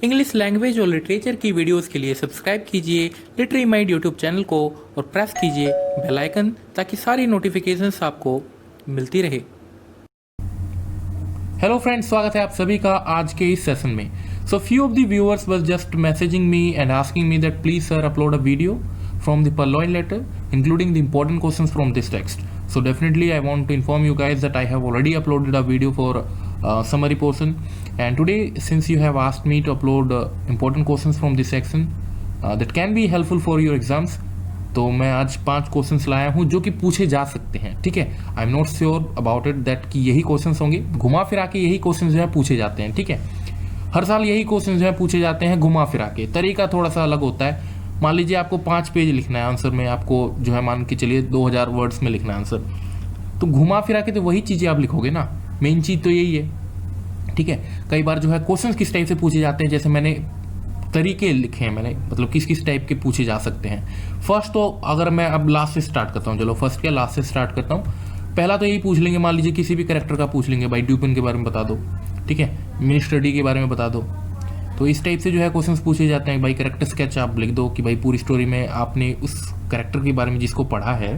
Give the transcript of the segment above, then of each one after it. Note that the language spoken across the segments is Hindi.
इंग्लिश लैंग्वेज और लिटरेचर की वीडियोस के लिए सब्सक्राइब कीजिए लिटरी माइंड यूट्यूब चैनल को और प्रेस कीजिए बेल आइकन ताकि सारी नोटिफिकेशंस आपको मिलती रहे। हेलो फ्रेंड्स, स्वागत है आप सभी का आज के इस सेशन में। So few of the viewers was just messaging me and asking me that please sir upload a video from the purloined letter including the important questions from this text. So definitely I want to inform you guys that I have already uploaded a video for summary portion, and today since you have asked me to upload important questions from this section that can be helpful for your exams, तो मैं आज 5 क्वेश्चंस लाया हूँ जो कि पूछे जा सकते हैं। ठीक है, I am not sure about it that कि यही क्वेश्चंस होंगे, घुमा फिरा के यही क्वेश्चंस जो है पूछे जाते हैं। ठीक है, हर साल यही क्वेश्चंस जो है पूछे जाते हैं घुमा फिरा के, तरीका थोड़ा सा अलग होता है। मान लीजिए आपको 5 पेज लिखना है आंसर में, आपको जो है मान के चलिए 2000 वर्ड्स में लिखना है आंसर, तो घुमा फिरा के तो वही चीज़ें आप लिखोगे ना, मेन चीज़ तो यही है। ठीक है, कई बार जो है क्वेश्चंस किस टाइप से पूछे जाते हैं, जैसे मैंने तरीके लिखे हैं, मैंने मतलब किस किस टाइप के पूछे जा सकते हैं। फर्स्ट तो अगर मैं अब लास्ट से स्टार्ट करता हूँ, चलो फर्स्ट क्या लास्ट से स्टार्ट करता हूँ। पहला तो यही पूछ लेंगे, मान लीजिए किसी भी कैरेक्टर का पूछ लेंगे, भाई ड्यूपिन के बारे में बता दो, ठीक है, मिनिस्टर डी के बारे में बता दो। तो इस टाइप से जो है क्वेश्चंस पूछे जाते हैं। भाई कैरेक्टर स्केच आप लिख दो कि भाई पूरी स्टोरी में आपने उस कैरेक्टर के बारे में जिसको पढ़ा है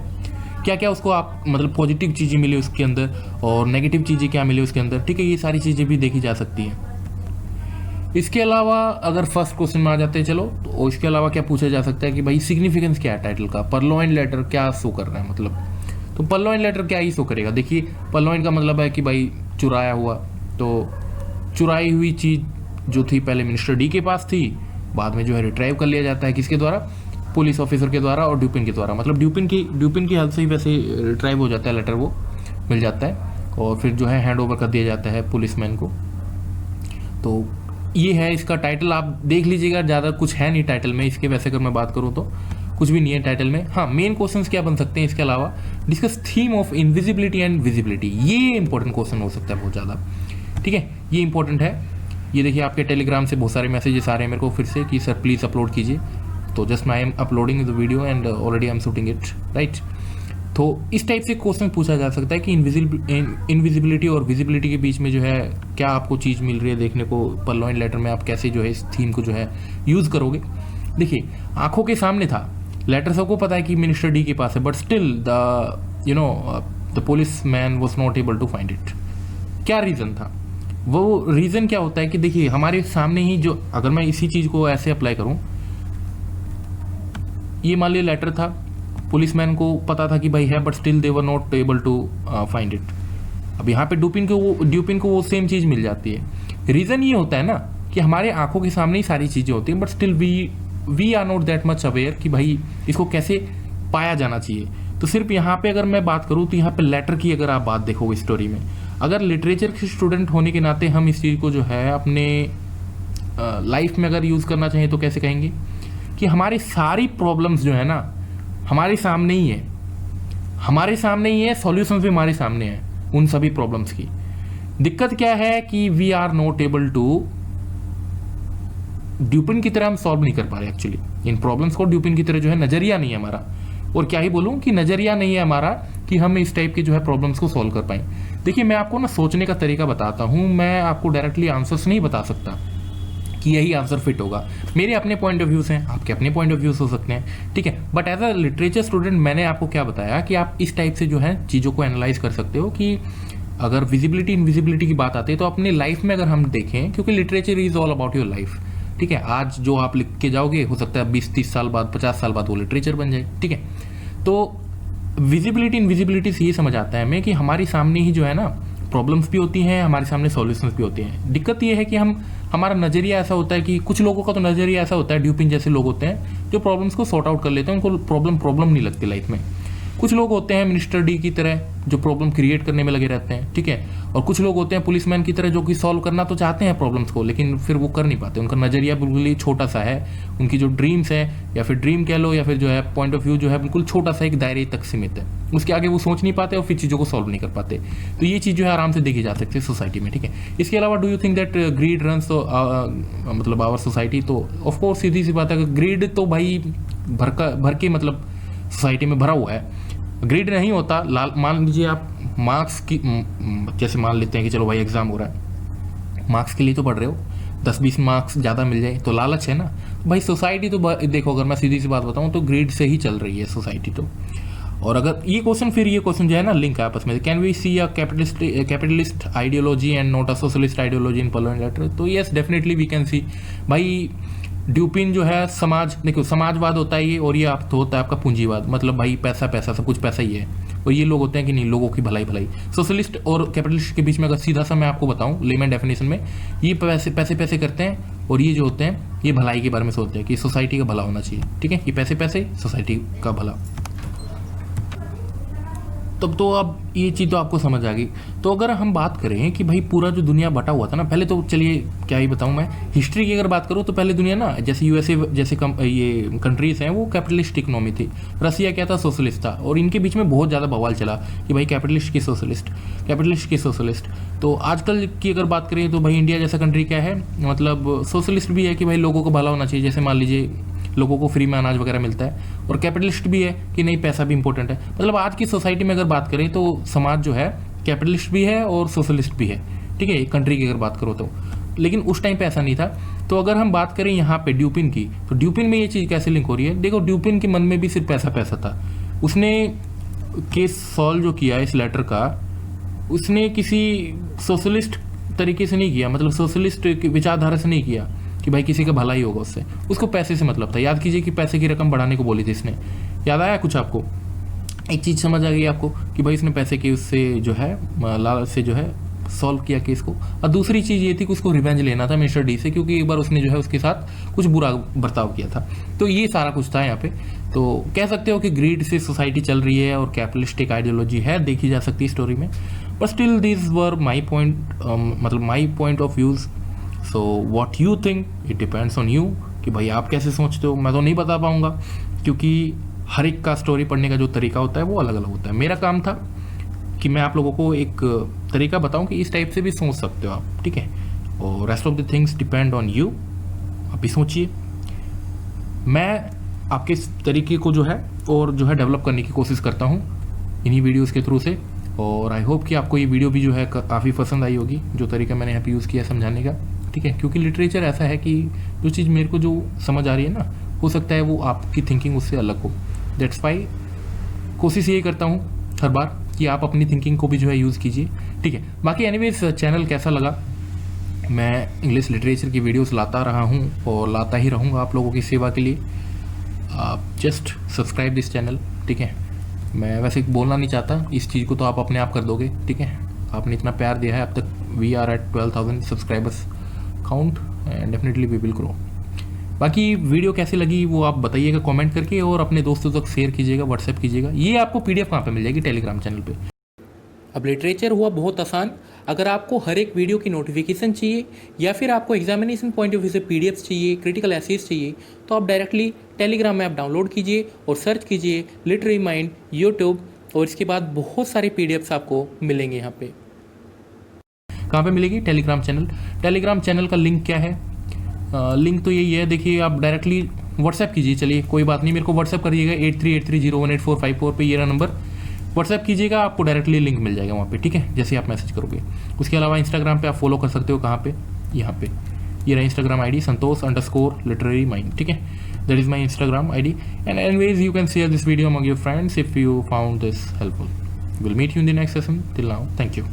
क्या क्या उसको आप मतलब पॉजिटिव चीज़ें मिली उसके अंदर और नेगेटिव चीज़ें क्या मिली उसके अंदर। ठीक है, ये सारी चीज़ें भी देखी जा सकती हैं। इसके अलावा अगर फर्स्ट क्वेश्चन में आ जाते हैं, चलो तो इसके अलावा क्या पूछा जा सकता है कि भाई सिग्निफिकेंस क्या है टाइटल का, परलॉइन लेटर क्या शो कर रहा है, मतलब तो परलॉइन लेटर क्या ही शो करेगा। देखिए परलॉइन का मतलब है कि भाई चुराया हुआ, तो चुराई हुई चीज़ जो थी पहले मिनिस्टर डी के पास थी, बाद में जो है रिट्राइव कर लिया जाता है किसके द्वारा, पुलिस ऑफिसर के द्वारा और ड्यूपिन के द्वारा। मतलब ड्यूपिन की हेल्प से ही वैसे रिट्राइव हो जाता है, लेटर वो मिल जाता है और फिर जो है हैंड ओवर कर दिया जाता है पुलिसमैन को। तो ये है इसका टाइटल, आप देख लीजिएगा, ज़्यादा कुछ है नहीं टाइटल में इसके। वैसे अगर मैं बात करूँ तो कुछ भी नहीं है टाइटल में। हाँ, मेन क्वेश्चंस क्या बन सकते हैं इसके अलावा, discuss theme of invisibility and visibility, ये इंपॉर्टेंट क्वेश्चन हो सकता है बहुत ज़्यादा। ठीक है, ये इंपॉर्टेंट है। ये देखिए आपके टेलीग्राम से बहुत सारे मैसेजेस आ रहे हैं मेरे को फिर से कि सर प्लीज़ अपलोड कीजिए, तो just I am uploading the video and already I am shooting it, right. तो इस टाइप से क्वेश्चन पूछा जा सकता है कि इनविजिबिलिटी और विजिबिलिटी के बीच में जो है क्या आपको चीज़ मिल रही है देखने को, परलॉइन लेटर में आप कैसे जो है इस थीम को जो है यूज़ करोगे। देखिए आंखों के सामने था, लेटर सबको पता है कि मिनिस्टर डी के पास है, but still the police man was not able to find it. क्या रीज़न था? वो रीज़न क्या होता है कि देखिए हमारे सामने ही जो, अगर मैं इसी चीज़ को ऐसे अप्लाई करूं, ये मान लीजिए लेटर था, पुलिसमैन को पता था कि भाई है, but still they were not able to find it. अब यहाँ पे ड्यूपिन को वो सेम चीज़ मिल जाती है। रीज़न ये होता है ना कि हमारे आंखों के सामने ही सारी चीज़ें होती हैं, but still we are not that much aware कि भाई इसको कैसे पाया जाना चाहिए। तो सिर्फ यहाँ पे अगर मैं बात करूँ तो यहाँ पे लेटर की अगर आप बात देखोगे स्टोरी में, अगर लिटरेचर के स्टूडेंट होने के नाते हम इस चीज़ को जो है अपने लाइफ में अगर यूज़ करना चाहें तो कैसे कहेंगे कि हमारी सारी प्रॉब्लम्स जो है ना हमारे सामने ही है, सॉल्यूशंस भी हमारे सामने हैं उन सभी प्रॉब्लम्स की। दिक्कत क्या है कि we are not able to, Dupin की तरह हम सॉल्व नहीं कर पा रहे एक्चुअली इन प्रॉब्लम्स को। ड्यूपिन की तरह जो है नज़रिया नहीं है हमारा, और क्या ही बोलूँ कि नज़रिया नहीं है हमारा कि हम इस टाइप के जो है प्रॉब्लम्स को सॉल्व कर पाएँ। देखिए मैं आपको ना सोचने का तरीका बताता हूँ, मैं आपको डायरेक्टली आंसर्स नहीं बता सकता कि यही आंसर फिट होगा। मेरे अपने पॉइंट ऑफ व्यूज़ हैं, आपके अपने पॉइंट ऑफ व्यूज़ हो सकते हैं, ठीक है, but as a literature student मैंने आपको क्या बताया कि आप इस टाइप से जो है चीज़ों को एनालाइज कर सकते हो कि अगर विजिबिलिटी इनविजिबिलिटी की बात आती है तो अपनी लाइफ में अगर हम देखें, क्योंकि literature is all about your life. ठीक है, आज जो आप लिख के जाओगे हो सकता है 20-30 साल बाद, 50 साल बाद वो लिटरेचर बन जाए। ठीक है, तो विजिबिलिटी इनविजिबिलिटी से ये समझ आता है हमें कि हमारे सामने ही जो है ना प्रॉब्लम्स भी होती हैं, हमारे सामने सॉल्यूशंस भी होते हैं। दिक्कत ये है कि हमारा नज़रिया ऐसा होता है कि कुछ लोगों का तो नज़रिया ऐसा होता है, ड्यूपिन जैसे लोग होते हैं जो प्रॉब्लम्स को सॉर्ट आउट कर लेते हैं, उनको प्रॉब्लम नहीं लगती लाइफ में। कुछ लोग होते हैं मिनिस्टर डी की तरह जो प्रॉब्लम क्रिएट करने में लगे रहते हैं, ठीक है, और कुछ लोग होते हैं पुलिसमैन की तरह जो कि सॉल्व करना तो चाहते हैं प्रॉब्लम्स को, लेकिन फिर वो कर नहीं पाते, उनका नज़रिया बिल्कुल ही छोटा सा है, उनकी जो ड्रीम्स है या फिर ड्रीम कह लो या फिर जो है पॉइंट ऑफ व्यू जो है बिल्कुल छोटा सा एक दायरे तक सीमित है, उसके आगे वो सोच नहीं पाते और फिर चीज़ों को सॉल्व नहीं कर पाते। तो ये चीज़ जो है आराम से देखी जा सकती है सोसाइटी में। ठीक है, इसके अलावा do you think that grid runs मतलब आवर सोसाइटी, तो ऑफकोर्स सीधी सी बात है, ग्रीड तो भाई भर के मतलब सोसाइटी में भरा हुआ है। ग्रेड नहीं होता, मान लीजिए आप मार्क्स की, जैसे मान लेते हैं कि चलो भाई एग्जाम हो रहा है, मार्क्स के लिए तो पढ़ रहे हो, 10-20 मार्क्स ज़्यादा मिल जाए तो लालच है ना। भाई सोसाइटी तो देखो, अगर मैं सीधी सी बात बताऊँ तो ग्रीड से ही चल रही है सोसाइटी तो। और अगर ये क्वेश्चन जो है ना लिंक है आपस में, can we see a capitalist ideology and not a socialist ideology in Purloin Letter, तो yes definitely we can see. भाई ड्यूपिन जो है देखो समाजवाद होता है ये, और ये आप तो होता है आपका पूंजीवाद, मतलब भाई पैसा पैसा सब कुछ पैसा ही है। और ये लोग होते हैं कि नहीं, लोगों की भलाई भलाई। सोशलिस्ट और कैपिटलिस्ट के बीच में अगर सीधा सा मैं आपको बताऊं लेमन डेफिनेशन में, ये पैसे पैसे पैसे करते हैं, और ये जो होते हैं ये भलाई के बारे में सोचते हैं कि सोसाइटी का भला होना चाहिए। ठीक है, ये पैसे पैसे सोसाइटी का भला। तब तो अब ये चीज़ तो आपको समझ आ गई। तो अगर हम बात करें कि भाई पूरा जो दुनिया बटा हुआ था ना, पहले तो चलिए क्या ही बताऊं मैं, हिस्ट्री की अगर बात करूं तो पहले दुनिया ना जैसे यूएसए जैसे ये कंट्रीज हैं वो कैपिटलिस्ट इकोनॉमी थी, रसिया क्या था सोशलिस्ट था, और इनके बीच में बहुत ज़्यादा बवाल चला कि भाई कैपिटलिस्ट की सोशलिस्ट। तो आजकल की अगर बात करें तो भाई इंडिया जैसा कंट्री क्या है, मतलब सोशलिस्ट भी है कि भाई लोगों को भला होना चाहिए, जैसे मान लीजिए लोगों को फ्री में अनाज वगैरह मिलता है, और कैपिटलिस्ट भी है कि नहीं पैसा भी इंपॉर्टेंट है। मतलब आज की सोसाइटी में अगर बात करें तो समाज जो है कैपिटलिस्ट भी है और सोशलिस्ट भी है। ठीक है, कंट्री की अगर बात करो तो, लेकिन उस टाइम पे ऐसा नहीं था। तो अगर हम बात करें यहाँ पे ड्यूपिन की, तो ड्यूपिन में ये चीज़ कैसे लिंक हो रही है, देखो ड्यूपिन के मन में भी सिर्फ पैसा पैसा था। उसने केस सॉल्व जो किया इस लेटर का, उसने किसी सोशलिस्ट तरीके से नहीं किया, मतलब सोशलिस्ट विचारधारा से नहीं किया कि भाई किसी का भला ही होगा उससे, उसको पैसे से मतलब था। याद कीजिए कि पैसे की रकम बढ़ाने को बोली थी इसने, याद आया कुछ आपको? एक चीज़ समझ आ गई आपको कि भाई इसने पैसे की उससे जो है लालच से जो है सॉल्व किया केस को। और दूसरी चीज़ ये थी कि उसको रिवेंज लेना था मिस्टर डी से, क्योंकि एक बार उसने जो है उसके साथ कुछ बुरा बर्ताव किया था। तो ये सारा कुछ था यहाँ पे। तो कह सकते हो कि ग्रीड से सोसाइटी चल रही है और कैपिटलिस्टिक आइडियोलॉजी है, देखी जा सकती है स्टोरी में। But still this were my point, मतलब my point of views. So what you think, it depends on you कि भाई आप कैसे सोचते हो। मैं तो नहीं बता पाऊंगा, क्योंकि हर एक का स्टोरी पढ़ने का जो तरीका होता है वो अलग अलग होता है। मेरा काम था कि मैं आप लोगों को एक तरीका बताऊं कि इस टाइप से भी सोच सकते हो आप, ठीक है। और rest of the things depend on you, आप भी सोचिए। मैं आपके इस तरीके को जो है और जो है डेवलप करने की कोशिश करता हूँ इन्हीं वीडियोज़ के थ्रू से। और आई होप कि आपको ये वीडियो भी जो है काफ़ी पसंद आई होगी, जो तरीका मैंने यहाँ पे यूज़ किया समझाने का, ठीक है। क्योंकि लिटरेचर ऐसा है कि जो चीज़ मेरे को जो समझ आ रही है ना, हो सकता है वो आपकी थिंकिंग उससे अलग हो। दैट्स वाई कोशिश यही करता हूँ हर बार कि आप अपनी थिंकिंग को भी जो है यूज़ कीजिए, ठीक है। बाकी एनीवेज चैनल कैसा लगा, मैं इंग्लिश लिटरेचर की वीडियोस लाता रहा हूँ और लाता ही रहूँगा आप लोगों की सेवा के लिए। आप जस्ट सब्सक्राइब दिस चैनल, ठीक है। मैं वैसे बोलना नहीं चाहता, इस चीज़ को तो आप अपने आप कर दोगे, ठीक है। आपने इतना प्यार दिया है अब तक, we are at 12,000 subscribers count and definitely we will grow. बाकी वीडियो कैसी लगी वो आप बताइएगा कमेंट करके, और अपने दोस्तों तक शेयर कीजिएगा, व्हाट्सएप कीजिएगा। ये आपको पीडीएफ कहाँ पे मिल जाएगी? टेलीग्राम चैनल पे। अब लिटरेचर हुआ बहुत आसान। अगर आपको हर एक वीडियो की नोटिफिकेशन चाहिए या फिर आपको एग्जामिनेशन पॉइंट ऑफ व्यू से पीडीएफ चाहिए, क्रिटिकल एसेस चाहिए, तो आप डायरेक्टली टेलीग्राम ऐप डाउनलोड कीजिए और सर्च कीजिए लिटरेरी माइंड यूट्यूब, और इसके बाद बहुत सारे पीडीएफ्स आपको मिलेंगे। यहाँ पे कहाँ पे मिलेगी? Telegram channel. टेलीग्राम चैनल का लिंक क्या है? लिंक तो यही है, देखिए आप डायरेक्टली व्हाट्सएप कीजिए। चलिए कोई बात नहीं, मेरे को व्हाट्सएप करिएगा 8383018454 पे, ये रहा नंबर, व्हाट्सएप कीजिएगा, आपको डायरेक्टली लिंक मिल जाएगा वहाँ पे, ठीक है, जैसे आप मैसेज करोगे। उसके अलावा इंस्टाग्राम पे आप फॉलो कर सकते हो, कहाँ पे? यहाँ पे, ये रहा इंस्टाग्राम आईडी संतोष_लिटरेरी माइंड, ठीक है। That is my Instagram ID. And anyways you can share this video among your friends if you found this helpful. Will meet you in the next session. Till now, thank you.